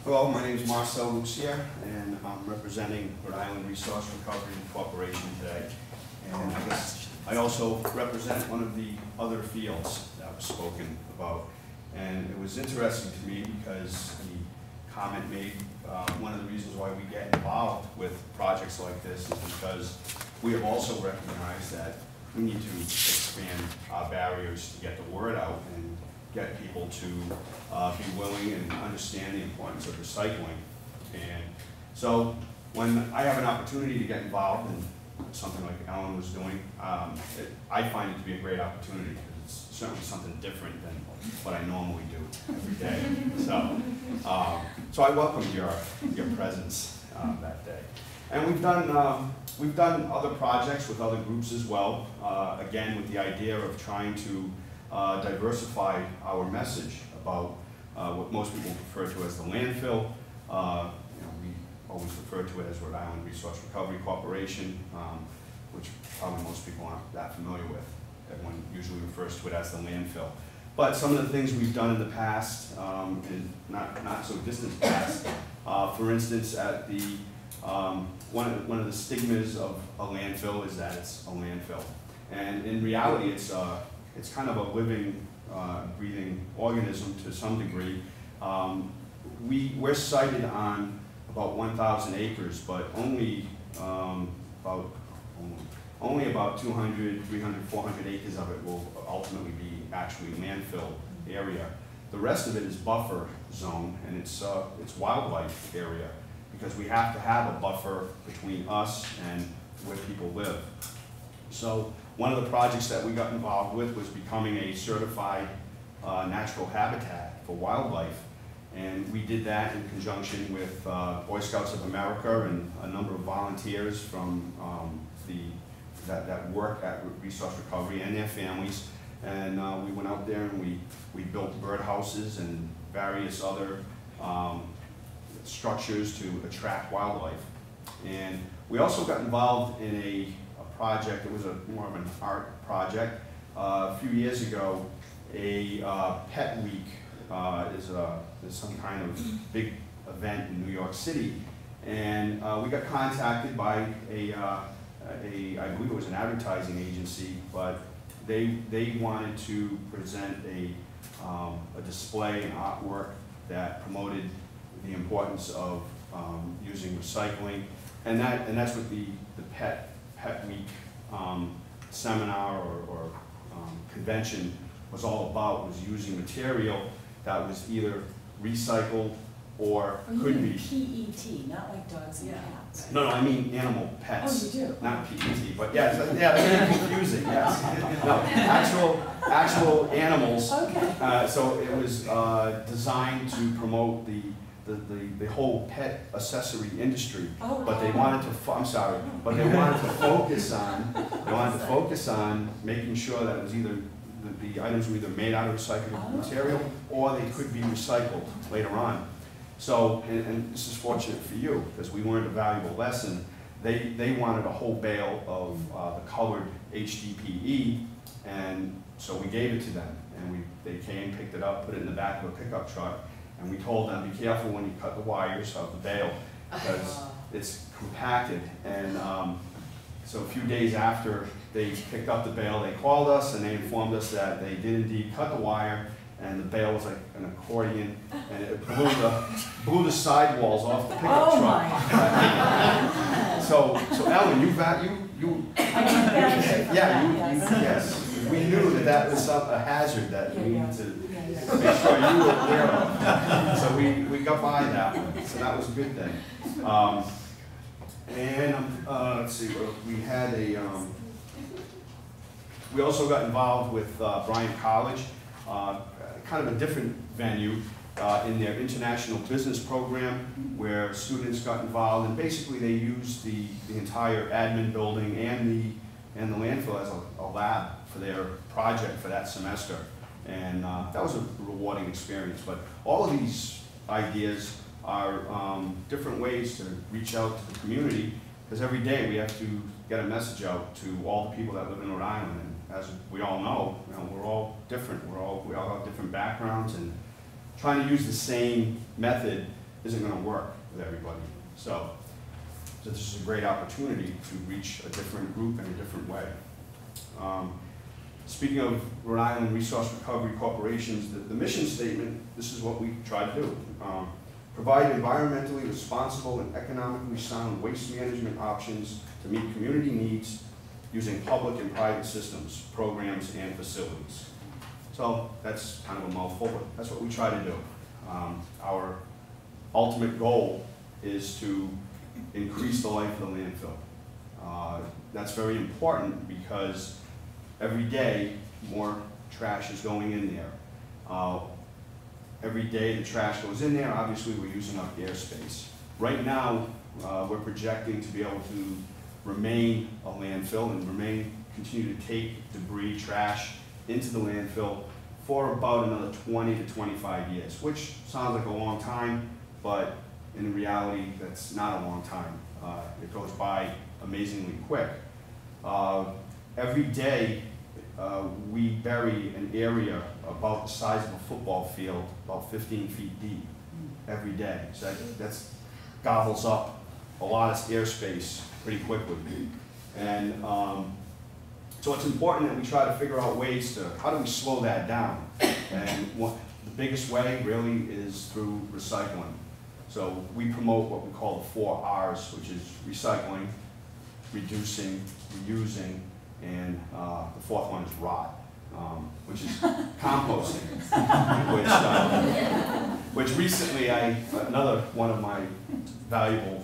Hello, my name is Marcel Lussier, and I'm representing Rhode Island Resource Recovery Corporation today. And I also represent one of the other fields that was spoken about. And it was interesting to me because the comment made one of the reasons why we get involved with projects like this is because we have also recognized that we need to expand our barriers to get the word out and get people to be willing and understand the importance of recycling. And so when I have an opportunity to get involved in something like Ellen was doing, I find it to be a great opportunity because it's certainly something different than what I normally do every day. So I welcome your presence that day. And we've done other projects with other groups as well, again with the idea of trying to diversify our message about what most people refer to as the landfill. We always refer to it as Rhode Island Resource Recovery Corporation, which probably most people aren't that familiar with. Everyone usually refers to it as the landfill. But some of the things we've done in the past, and not so distant past, for instance, at the one of the stigmas of a landfill is that it's a landfill, and in reality, it's kind of a living, breathing organism to some degree. We're sited on about 1,000 acres, but only about 200, 300, 400 acres of it will ultimately be actually landfill area. The rest of it is buffer zone, and it's wildlife area, because we have to have a buffer between us and where people live. So one of the projects that we got involved with was becoming a certified natural habitat for wildlife. And we did that in conjunction with Boy Scouts of America and a number of volunteers from that work at Resource Recovery and their families. And we went out there and we built birdhouses and various other structures to attract wildlife. And we also got involved in a project. It was more of an art project. A few years ago, a Pet Week is some kind of big event in New York City, and we got contacted by I believe it was an advertising agency, but they wanted to present a display, an artwork that promoted the importance of using recycling, and that's what the Pet Week seminar or convention was all about, was using material that was either recycled or could be. PET, not like dogs and cats. No, I mean animal pets. Oh, you do? Not PET, but yeah, that's confusing, yes. No, actual animals. Okay. So it was designed to promote the whole pet accessory industry, but they wanted to. But they wanted to focus on making sure that it was either the items were either made out of recyclable material or they could be recycled later on. So, and this is fortunate for you because we learned a valuable lesson. They wanted a whole bale of the colored HDPE, and so we gave it to them, and they came, picked it up, put it in the back of a pickup truck. And we told them, be careful when you cut the wires of the bale because it's compacted. And so a few days after they picked up the bale, they called us and they informed us that they did indeed cut the wire, and the bale was like an accordion, and it blew the sidewalls off the pickup truck. So Ellen, yes, we knew that was a hazard that we needed to make sure you were aware of. So we got by that one. So that was a good thing. Let's see, we had we also got involved with Bryant College, kind of a different venue in their international business program where students got involved, and basically they used the entire admin building and the landfill as a lab for their project for that semester. And that was a rewarding experience. But all of these ideas are different ways to reach out to the community, because every day we have to get a message out to all the people that live in Rhode Island. And as we all know, we're all different. We all have different backgrounds, and trying to use the same method isn't going to work with everybody. So this is a great opportunity to reach a different group in a different way. Speaking of Rhode Island Resource Recovery Corporations, the mission statement, this is what we try to do. Provide environmentally responsible and economically sound waste management options to meet community needs using public and private systems, programs, and facilities. So that's kind of a mouthful, but that's what we try to do. Our ultimate goal is to increase the life of the landfill. That's very important because every day more trash is going in there. Every day the trash goes in there, obviously we're using up airspace. Right now, we're projecting to be able to remain a landfill and continue to take debris, trash into the landfill for about another 20 to 25 years, which sounds like a long time, but in reality, that's not a long time. It goes by amazingly quick. Every day, we bury an area about the size of a football field, about 15 feet deep, every day. So that's gobbles up a lot of airspace pretty quickly. And so it's important that we try to figure out ways to, how do we slow that down? And the biggest way really is through recycling. So we promote what we call the 4 R's, which is recycling, reducing, reusing, and the 4th one is rot, which is composting, which recently another one of my valuable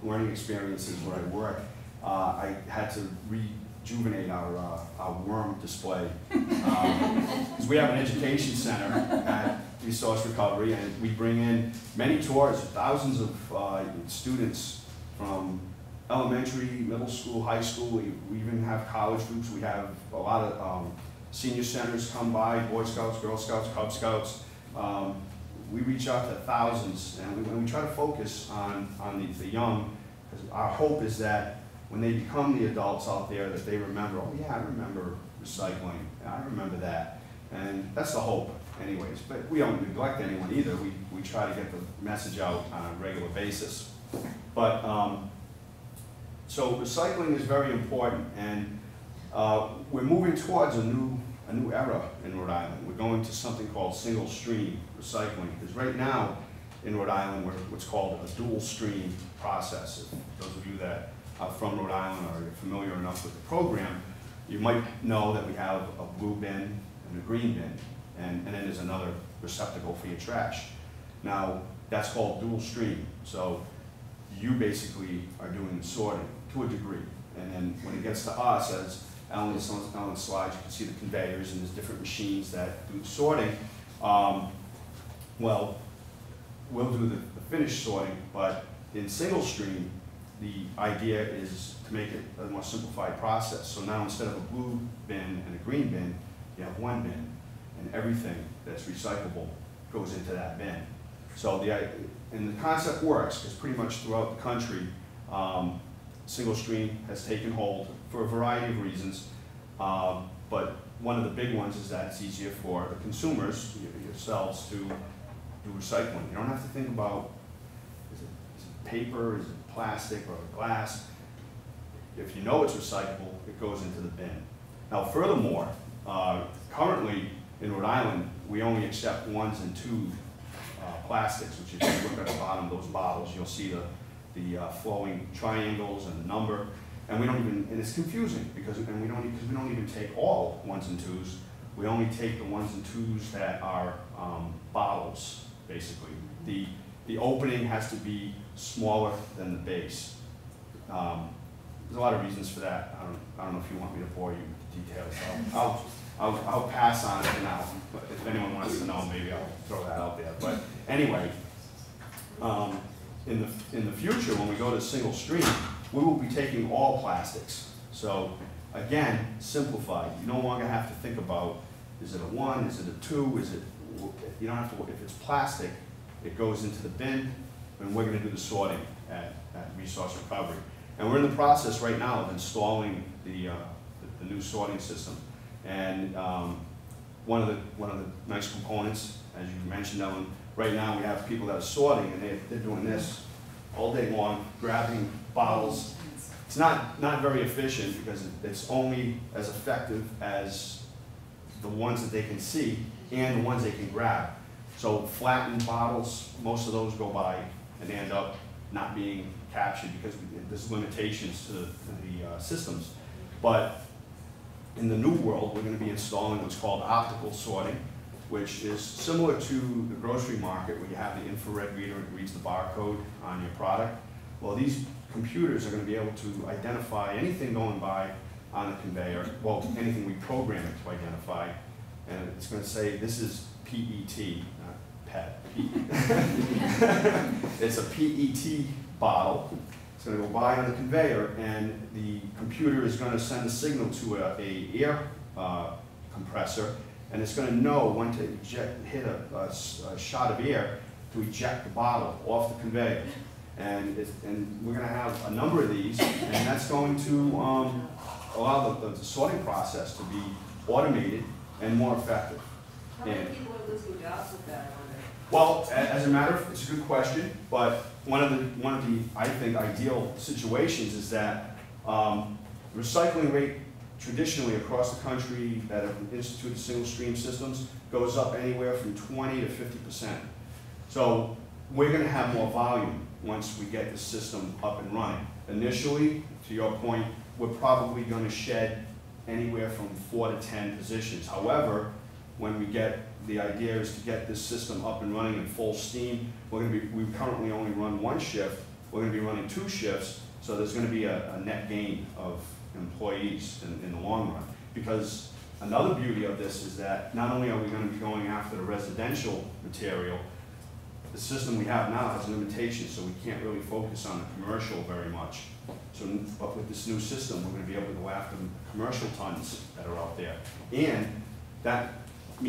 learning experiences where I work, I had to rejuvenate our worm display. Because we have an education center at Resource Recovery, and we bring in many tours, thousands of students from elementary, middle school, high school. We even have college groups. We have a lot of senior centers come by, Boy Scouts, Girl Scouts, Cub Scouts. We reach out to thousands, and we try to focus on the young, because our hope is that when they become the adults out there, that they remember, oh yeah, I remember recycling, I remember that. And that's the hope anyways, but we don't neglect anyone either. We try to get the message out on a regular basis. But so recycling is very important, and we're moving towards a new era in Rhode Island. We're going to something called single stream recycling, because right now in Rhode Island we're what's called a dual stream process. If those of you that are from Rhode Island or are familiar enough with the program, you might know that we have a blue bin and a green bin, and then there's another receptacle for your trash. Now that's called dual stream. So you basically are doing the sorting to a degree, and then when it gets to us, as Alan is on the slides, you can see the conveyors and there's different machines that do the sorting. Well, we'll do the finished sorting, but in single stream, the idea is to make it a more simplified process. So now instead of a blue bin and a green bin, you have one bin, and everything that's recyclable goes into that bin. So and the concept works, because pretty much throughout the country, single stream has taken hold for a variety of reasons. But one of the big ones is that it's easier for the consumers, yourselves, to do recycling. You don't have to think about, is it paper, is it plastic, or glass. If you know it's recyclable, it goes into the bin. Now furthermore, currently in Rhode Island, we only accept 1s and 2 plastics, which if you look at the bottom of those bottles, you'll see the flowing triangles and the number. And we don't even, and it's confusing because we don't even take all 1s and 2s. We only take the 1s and 2s that are bottles, basically. The opening has to be smaller than the base. There's a lot of reasons for that. I don't know if you want me to bore you with the details. I'll pass on it for now. But if anyone wants to know, maybe I'll throw that out there. But anyway, in the future, when we go to single stream, we will be taking all plastics. So again, simplified. You no longer have to think about, is it a 1, is it a 2, is it, you don't have to, if it's plastic, it goes into the bin, and we're going to do the sorting at Resource Recovery. And we're in the process right now of installing the new sorting system. And one of the nice components, as you mentioned, Ellen, right now we have people that are sorting, and they're doing this all day long, grabbing bottles. It's not very efficient because it's only as effective as the ones that they can see and the ones they can grab. So flattened bottles, most of those go by and end up not being captured because there's limitations to the systems. But in the new world, we're going to be installing what's called optical sorting, which is similar to the grocery market where you have the infrared reader that reads the barcode on your product. Well, these computers are going to be able to identify anything going by on the conveyor, well, anything we program it to identify, and it's going to say this is PET, not PET. It's a PET bottle. It's going to go by on the conveyor, and the computer is going to send a signal to a air compressor, and it's going to know when to hit a shot of air to eject the bottle off the conveyor. And we're going to have a number of these, and that's going to allow the sorting process to be automated and more effective. How many people are losing jobs with that, I wonder? Well, as a matter of, it's a good question, but one of the I think ideal situations is that recycling rate traditionally across the country that have instituted single stream systems goes up anywhere from 20 to 50%. So we're going to have more volume once we get the system up and running. Initially, to your point, we're probably going to shed anywhere from 4 to 10 positions. However, when the idea is to get this system up and running in full steam, we currently only run one shift, we're going to be running 2 shifts, so there's going to be a net gain of employees in the long run. Because another beauty of this is that not only are we going to be going after the residential material, the system we have now has limitations, so we can't really focus on the commercial very much. So, but with this new system, we're going to be able to go after the commercial tons that are out there. And that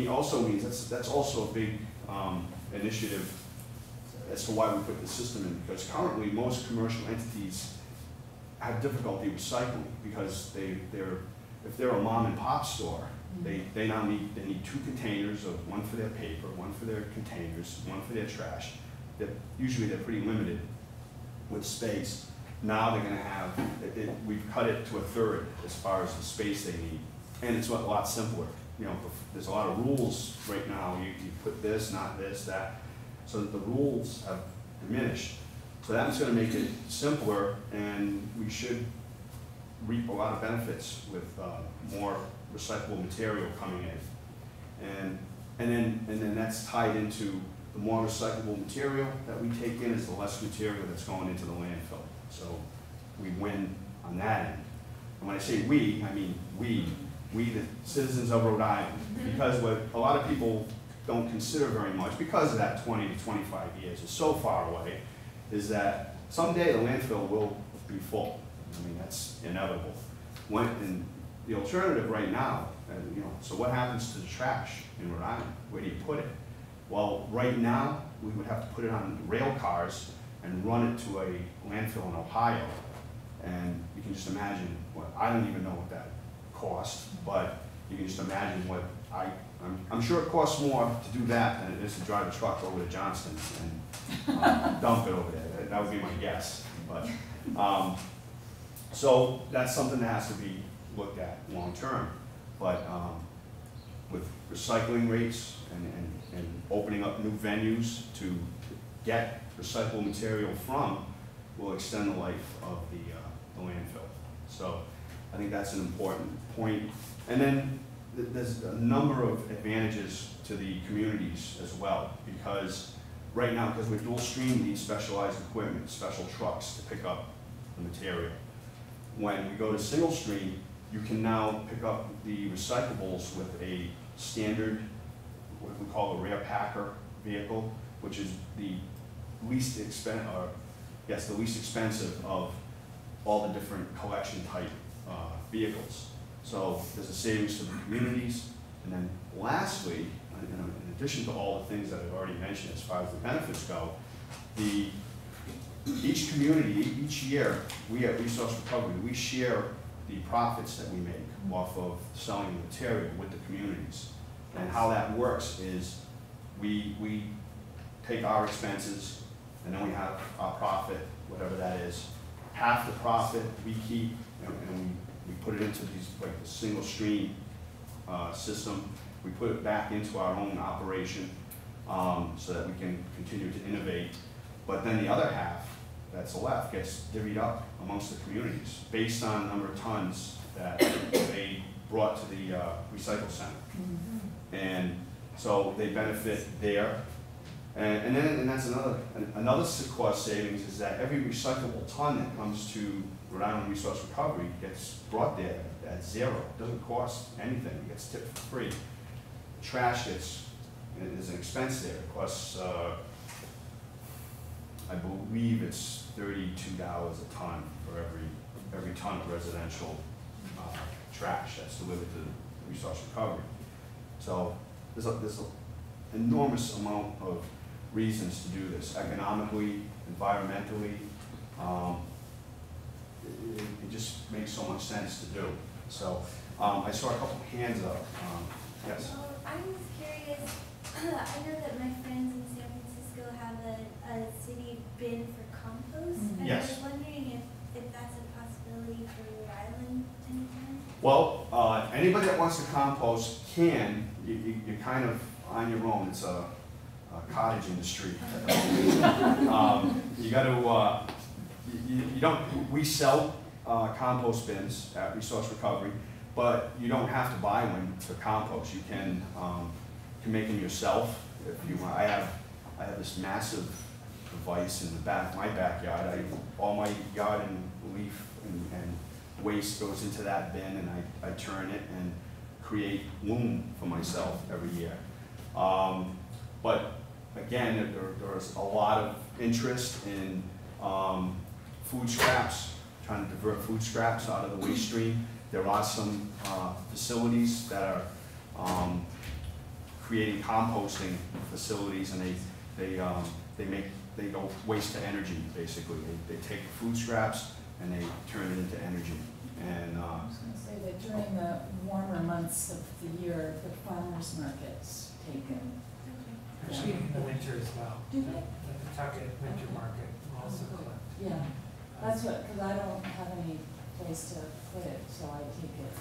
also means that's also a big initiative as to why we put this system in, because currently most commercial entities have difficulty recycling because if they're a mom and pop store, they need 2 containers, of one for their paper, one for their containers, one for their trash. Usually they're pretty limited with space. Now they're going to have, we've cut it to 1/3 as far as the space they need. And it's a lot simpler. You know, there's a lot of rules right now. You put this, not this, that. So that the rules have diminished. So that's going to make it simpler, and we should reap a lot of benefits with more recyclable material coming in. And then that's tied into the more recyclable material that we take in is the less material that's going into the landfill. So we win on that end. And when I say we, I mean we the citizens of Rhode Island, because what a lot of people don't consider very much, because of that 20 to 25 years is so far away, is that someday the landfill will be full. I mean, that's inevitable. And the alternative right now, so what happens to the trash in Rhode Island? Where do you put it? Well, right now, we would have to put it on rail cars and run it to a landfill in Ohio. And you can just imagine I don't even know what that costs, but you can just imagine what I'm sure it costs more to do that than it is to drive a truck over to Johnston and dump it over there. That would be my guess. But so that's something that has to be looked at long term. But with recycling rates and opening up new venues to get recyclable material from, will extend the life of the landfill. So I think that's an important point. And then there's a number of advantages to the communities as well, because right now, because we're dual stream, need specialized equipment, special trucks to pick up the material. When we go to single stream, you can now pick up the recyclables with a standard, what we call a rear packer vehicle, which is the least expensive of all the different collection type vehicles. So there's a savings to the communities. And then lastly, in addition to all the things that I've already mentioned as far as the benefits go, each community, each year, we at Resource Recovery, we share the profits that we make off of selling the material with the communities. And how that works is we take our expenses, and then we have our profit, whatever that is. Half the profit we keep, and we put it into these, like, a single stream system. We put it back into our own operation, so that we can continue to innovate. But then the other half that's left gets divvied up amongst the communities based on the number of tons that they brought to the recycle center. And so they benefit there. And that's another cost savings is that every recyclable ton that comes to Rhode Island Resource Recovery gets brought there at zero. It doesn't cost anything. It gets tipped for free. Trash there's an expense there. It costs, I believe it's $32 a ton for every ton of residential trash that's delivered to the resource recovery. So there's an enormous amount of reasons to do this, economically, environmentally. It just makes so much sense to do. So I saw a couple of hands up. Yes? I was curious, I know that my friends in San Francisco have a city bin for compost. And Yes. I was wondering if that's a possibility for Rhode Island anytime? Well, anybody that wants to compost can. You're kind of on your own. It's a cottage industry. You got to, you don't, we sell compost bins at Resource Recovery, but you don't have to buy one to compost. You can make them yourself if you want. I have this massive device in the back, my backyard. All my garden leaf and waste goes into that bin, and I turn it and create loam for myself every year. But again, there's a lot of interest in food scraps, trying to divert food scraps out of the waste stream. There are some facilities that are creating composting facilities, and they go waste to energy, basically. They take food scraps and they turn it into energy. And I was gonna say that during the warmer months of the year, the farmers markets take in. Actually, in the winter as well. Do they? The Pawtucket Winter Market will also collect. Yeah, that's what, because I don't have any place to put it, so I take it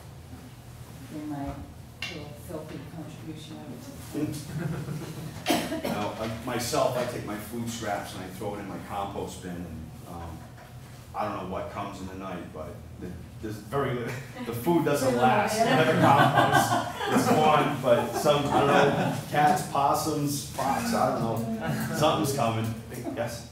in my little filthy contribution every time. now, myself, I take my food scraps and I throw it in my compost bin. And I don't know what comes in the night, but there's the food doesn't last. It never composts. It's one, but some, I don't know, cats, possums, fox, I don't know. Something's coming. Yes?